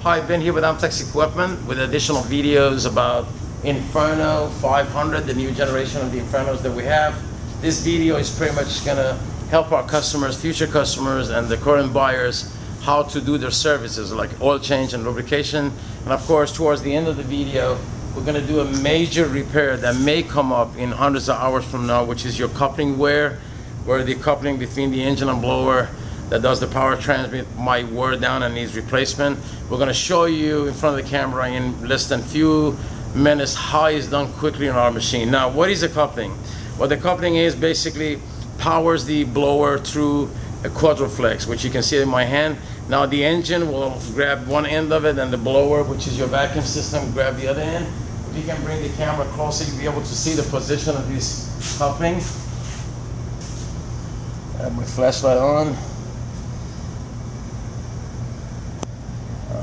Hi, Ben here with Amtex Equipment with additional videos about Inferno 500, the new generation of the Infernos that we have. This video is pretty much going to help our customers, future customers, and the current buyers how to do their services like oil change and lubrication. And of course, towards the end of the video, we're going to do a major repair that may come up in hundreds of hours from now, which is your coupling wear, where the coupling between the engine and blower that does the power transmit might wear down and needs replacement. We're going to show you in front of the camera in less than few minutes how it's done quickly on our machine. Now, what is a coupling? What the coupling is basically powers the blower through a quadriflex, which you can see in my hand. Now the engine will grab one end of it and the blower, which is your vacuum system, grab the other end. If you can bring the camera closer, you'll be able to see the position of this coupling. I have my flashlight on.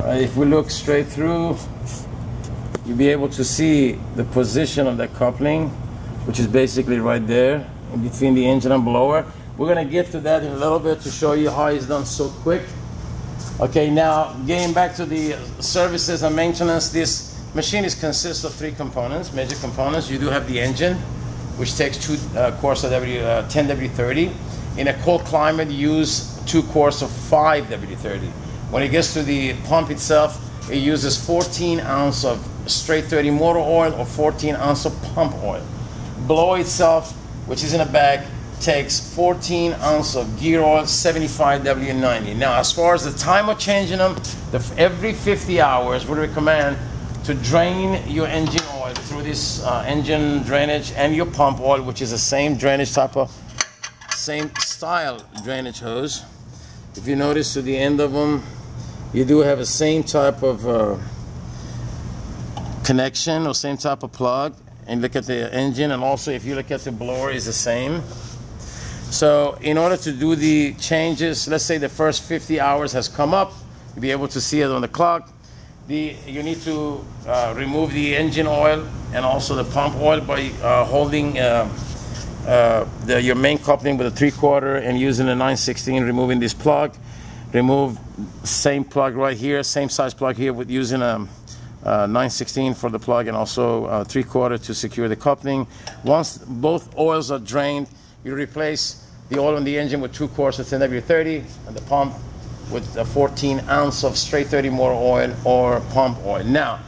If we look straight through, you'll be able to see the position of the coupling, which is basically right there in between the engine and blower. We're going to get to that in a little bit to show you how it's done so quick. Okay, now getting back to the services and maintenance, this machine consists of three components, major components. You do have the engine, which takes two quarts of 10 W30. In a cold climate, you use 2 quarts of 5 W30. When it gets to the pump itself, it uses 14 ounces of straight 30 motor oil or 14 ounces of pump oil. Blower itself, which is in a bag, takes 14 ounces of gear oil, 75 W90. Now, as far as the time of changing them, every 50 hours, we recommend to drain your engine oil through this engine drainage and your pump oil, which is the same drainage type of, same style drainage hose. If you notice to the end of them, you do have the same type of connection or same type of plug. And look at the engine, and also if you look at the blower, is the same. So in order to do the changes, let's say the first 50 hours has come up, you'll be able to see it on the clock. You need to remove the engine oil and also the pump oil by holding your main coupling with a 3/4 and using a 9/16, removing this plug. Remove same plug right here, same size plug here, with using a 9/16 for the plug and also 3/4 to secure the coupling. Once both oils are drained, you replace the oil in the engine with 2 quarts of 10 W30 and the pump with 14 ounces of straight 30 motor oil or pump oil. Now,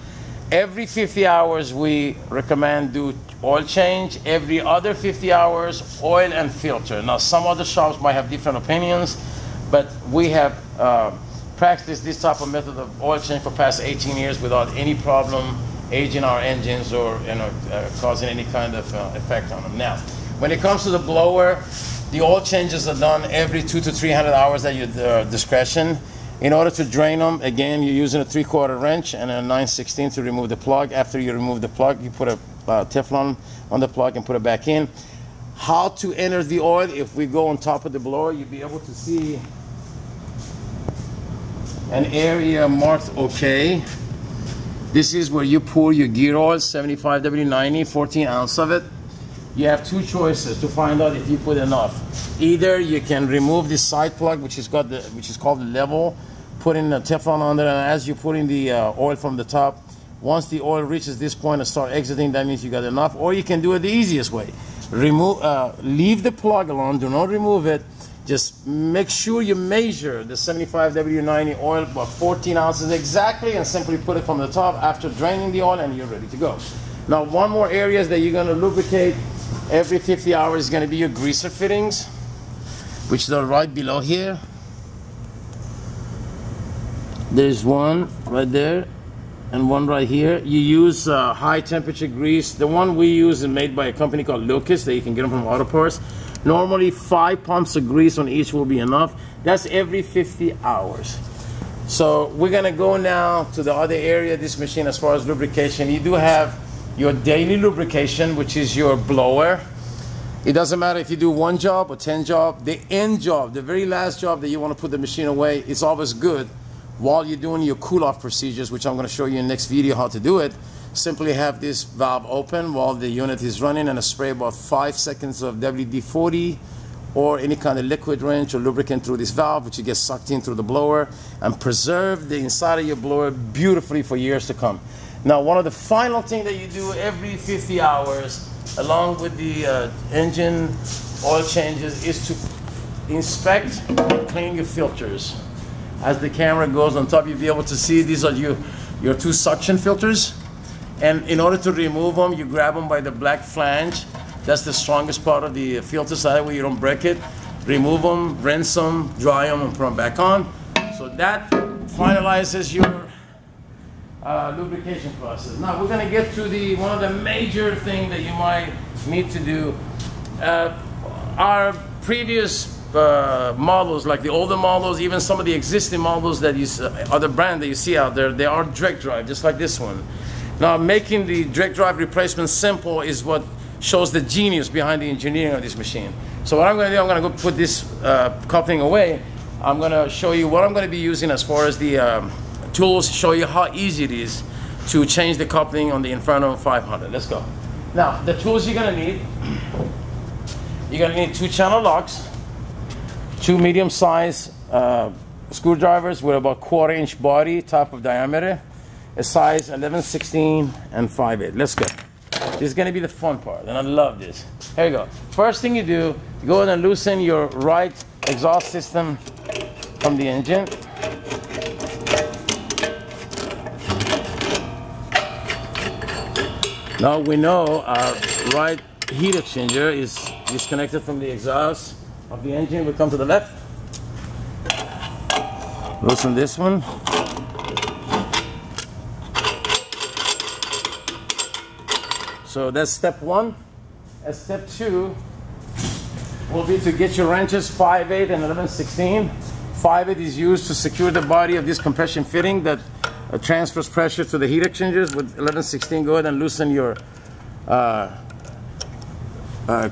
every 50 hours we recommend do oil change. Every other 50 hours, oil and filter. Now, some other shops might have different opinions, but we have practiced this type of method of oil change for past 18 years without any problem aging our engines or causing any kind of effect on them. Now, when it comes to the blower, the oil changes are done every 200 to 300 hours at your discretion. In order to drain them, again, you're using a 3/4 wrench and a 9/16 to remove the plug. After you remove the plug, you put a Teflon on the plug and put it back in. How to enter the oil? If we go on top of the blower, you'll be able to see an area marked OK. This is where you pour your gear oil, 75 W90, 14 ounces of it. You have two choices to find out if you put enough. Either you can remove the side plug, which is called the level, put in a Teflon on there, and as you put in the oil from the top, once the oil reaches this point and start exiting, that means you got enough. Or you can do it the easiest way. Leave the plug alone, do not remove it. Just make sure you measure the 75 W90 oil about 14 ounces exactly and simply put it from the top after draining the oil, and you're ready to go. Now, one more area that you're going to lubricate every 50 hours is going to be your greaser fittings, which are right below here. There's one right there and one right here. You use high temperature grease. The one we use is made by a company called Lucas that you can get them from auto parts. Normally 5 pumps of grease on each will be enough. That's every 50 hours. So we're going to go now to the other area of this machine as far as lubrication. You do have your daily lubrication, which is your blower. It doesn't matter if you do 1 job or 10 jobs. The end job, the very last job that you want to put the machine away, it's always good while you're doing your cool-off procedures, which I'm going to show you in the next video how to do it. Simply have this valve open while the unit is running and spray about 5 seconds of WD-40 or any kind of liquid wrench or lubricant through this valve, which gets sucked in through the blower and preserve the inside of your blower beautifully for years to come. Now, one of the final things that you do every 50 hours, along with the engine oil changes, is to inspect and clean your filters. As the camera goes on top, you'll be able to see these are your two suction filters. And in order to remove them, you grab them by the black flange. That's the strongest part of the filter, so that way you don't break it. Remove them, rinse them, dry them, and put them back on. So that finalizes your lubrication process. Now we're going to get to one of the major things that you might need to do. Our previous models, like the older models, even some of the existing models that you other brand that you see out there, they are direct drive, just like this one. Now, making the direct drive replacement simple is what shows the genius behind the engineering of this machine. So what I'm going to do, I'm going to go put this coupling away. I'm going to show you what I'm going to be using as far as the tools, show you how easy it is to change the coupling on the Inferno 500. Let's go. Now, the tools you're going to need, you're going to need 2 channel locks, 2 medium-sized screwdrivers with about 1/4 inch body type of diameter, a size 11/16 and 5/8. Let's go. This is going to be the fun part, and I love this. Here you go. First thing you do, you go ahead and loosen your right exhaust system from the engine. Now we know our right heat exchanger is disconnected from the exhaust of the engine. We come to the left. Loosen this one. So that's step 1. And step 2 will be to get your wrenches 5/8 and 11/16. 5/8 is used to secure the body of this compression fitting that transfers pressure to the heat exchangers. With 11/16, go ahead and loosen your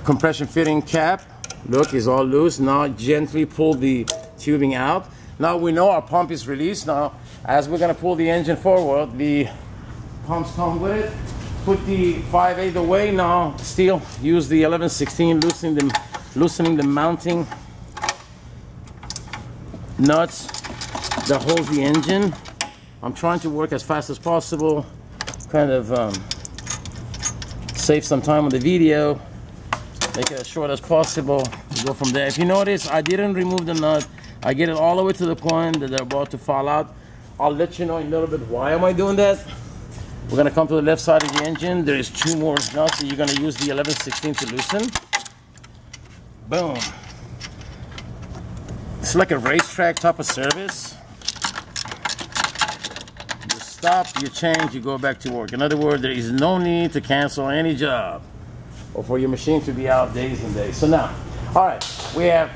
compression fitting cap. Look, it's all loose. Now gently pull the tubing out. Now we know our pump is released. Now, as we're going to pull the engine forward, the pumps come with it. Put the 5/8 away. Now still use the 11/16, loosening the mounting nuts that hold the engine. I'm trying to work as fast as possible, kind of save some time on the video, make it as short as possible. Go from there. If you notice, I didn't remove the nut. I get it all the way to the point that they're about to fall out. I'll let you know in a little bit why am I doing that. We're going to come to the left side of the engine. There is 2 more nuts that you're going to use the 11/16 to loosen. Boom. It's like a racetrack type of service. You stop, you change, you go back to work. In other words, there is no need to cancel any job or for your machine to be out days and days. So now, all right, we have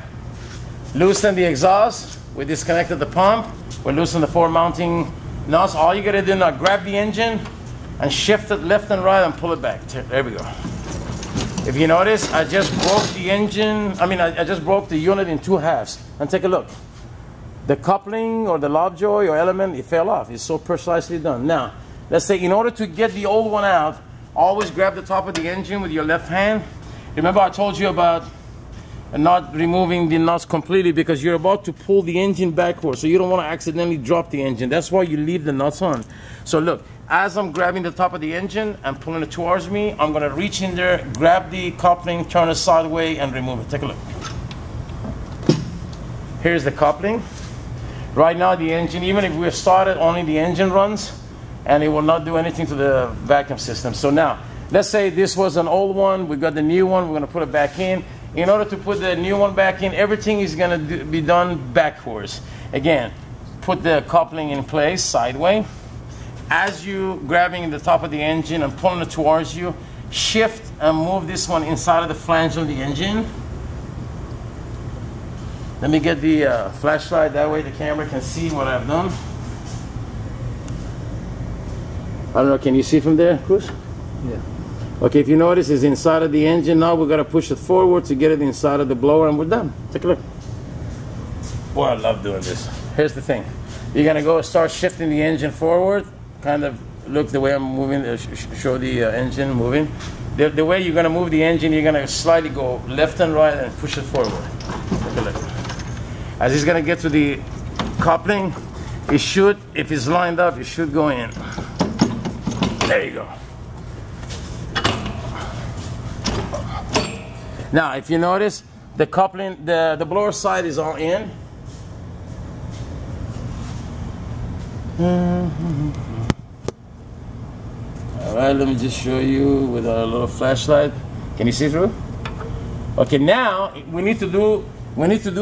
loosened the exhaust. We disconnected the pump. We loosened the 4 mounting nuts. All you got to do now, grab the engine and shift it left and right and pull it back. There we go. If you notice, I just broke the engine, I just broke the unit in 2 halves. And take a look. The coupling or the lovejoy or element, it fell off. It's so precisely done. Now, let's say in order to get the old one out, always grab the top of the engine with your left hand. Remember I told you about not removing the nuts completely because you're about to pull the engine backwards, so you don't want to accidentally drop the engine. That's why you leave the nuts on. So look, as I'm grabbing the top of the engine and pulling it towards me, I'm going to reach in there, grab the coupling, turn it sideways, and remove it. Take a look. Here's the coupling. Right now the engine, even if we've started, only the engine runs, and it will not do anything to the vacuum system. So now, let's say this was an old one, we got the new one, we're going to put it back in. In order to put the new one back in, everything is going to be done backwards. Again, put the coupling in place sideways. As you grabbing the top of the engine and pulling it towards you, shift and move this one inside of the flange of the engine. Let me get the flashlight, that way the camera can see what I've done. I don't know, can you see from there, Cruz? Yeah. Okay, if you notice, it's inside of the engine. Now we're going to push it forward to get it inside of the blower, and we're done. Take a look. Boy, I love doing this. Here's the thing. You're going to go start shifting the engine forward. Kind of look the way I'm moving, show the engine moving. The way you're going to move the engine, you're going to slightly go left and right and push it forward. a look. As he's gonna get to the coupling, it should, if it's lined up, it should go in. There you go. Now, if you notice, the coupling, the blower side is all in. All right, let me just show you with a little flashlight. Can you see through? Okay, now we need to do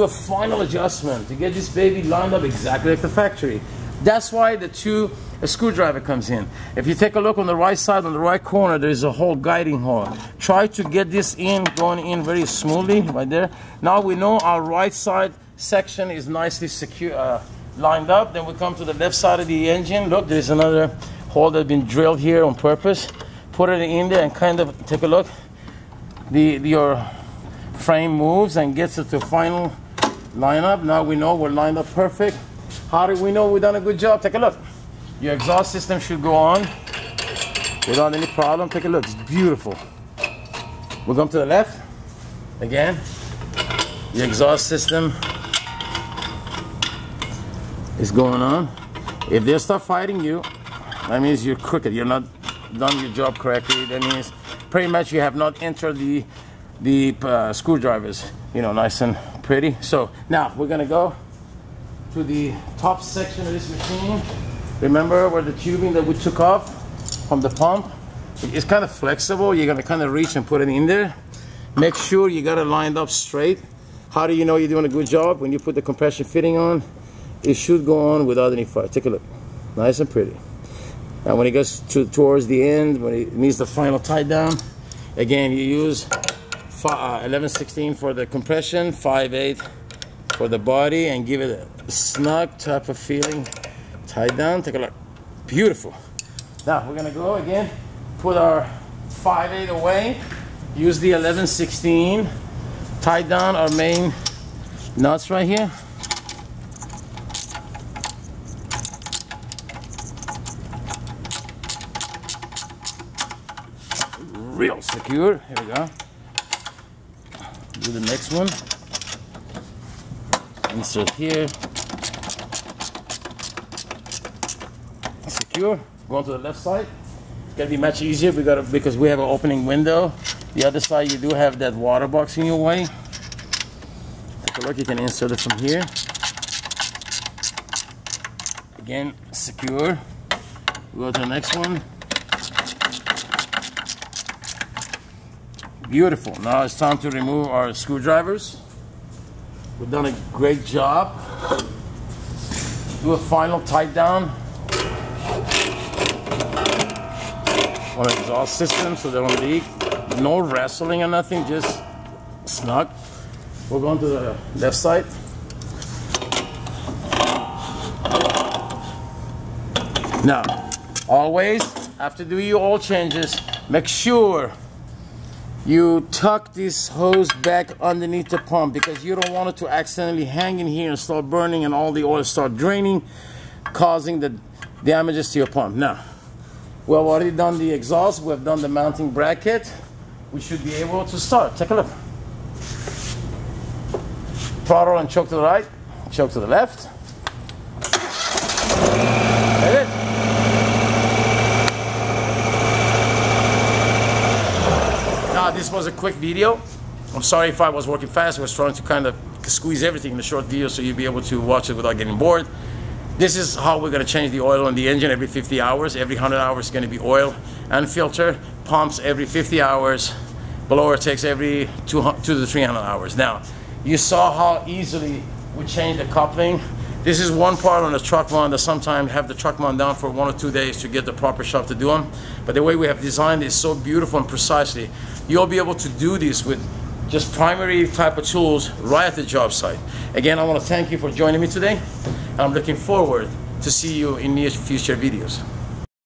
a final adjustment to get this baby lined up exactly like the factory. That's why the screwdriver comes in. If you take a look on the right side, on the right corner, there is a whole guiding hole. Try to get this going in very smoothly right there. Now we know our right side section is nicely secure, lined up. Then we come to the left side of the engine. Look, there's another hole that's been drilled here on purpose. Put it in there and kind of take a look. Your frame moves and gets it to final lineup. Now we know we're lined up perfect. How do we know we've done a good job? Take a look. Your exhaust system should go on without any problem. Take a look. It's beautiful. We're going to the left. Again, your exhaust system is going on. If they start fighting you, that means you're crooked. You're not done your job correctly. That means pretty much you have not entered the screwdrivers, you know, nice and pretty. So now we're gonna go to the top section of this machine. Remember where the tubing that we took off from the pump? It's kind of flexible. You're gonna kind of reach and put it in there. Make sure you got it lined up straight. How do you know you're doing a good job? When you put the compression fitting on, it should go on without any fight. Take a look, nice and pretty. Now when it goes towards the end, when it needs the final tie down, again you use 11/16 for the compression, 5/8 for the body, and give it a snug type of feeling. Tied down, take a look, beautiful. Now we're gonna go again, put our 5/8 away, use the 11/16, tie down our main nuts right here. Real secure. Here we go. Do the next one. Insert here. Secure. Going to the left side. It's gonna be much easier. Because we have an opening window. The other side, you do have that water box in your way. Take a look. You can insert it from here. Again, secure. Go to the next one. Beautiful. Now it's time to remove our screwdrivers. We've done a great job. Do a final tight down on the exhaust system so they don't leak. No wrestling or nothing, just snug. We're going to the left side. Now, always after doing your oil changes, make sure you tuck this hose back underneath the pump, because you don't want it to accidentally hang in here and start burning and all the oil start draining, causing the damages to your pump. Now, we have already done the exhaust, we have done the mounting bracket. We should be able to start. Take a look. Throttle and choke to the right, choke to the left. That's it. This was a quick video. I'm sorry if I was working fast. I was trying to kind of squeeze everything in a short video so you'll be able to watch it without getting bored. This is how we're going to change the oil on the engine every 50 hours. Every 100 hours is going to be oil and filter. Pumps every 50 hours. Blower takes every 200 to 300 hours. Now, you saw how easily we change the coupling. This is one part on the truck mount that sometimes have the truck mount down for 1 or 2 days to get the proper shop to do them. But the way we have designed it is so beautiful and precisely. You'll be able to do this with just primary type of tools right at the job site. Again, I want to thank you for joining me today. And I'm looking forward to see you in near future videos.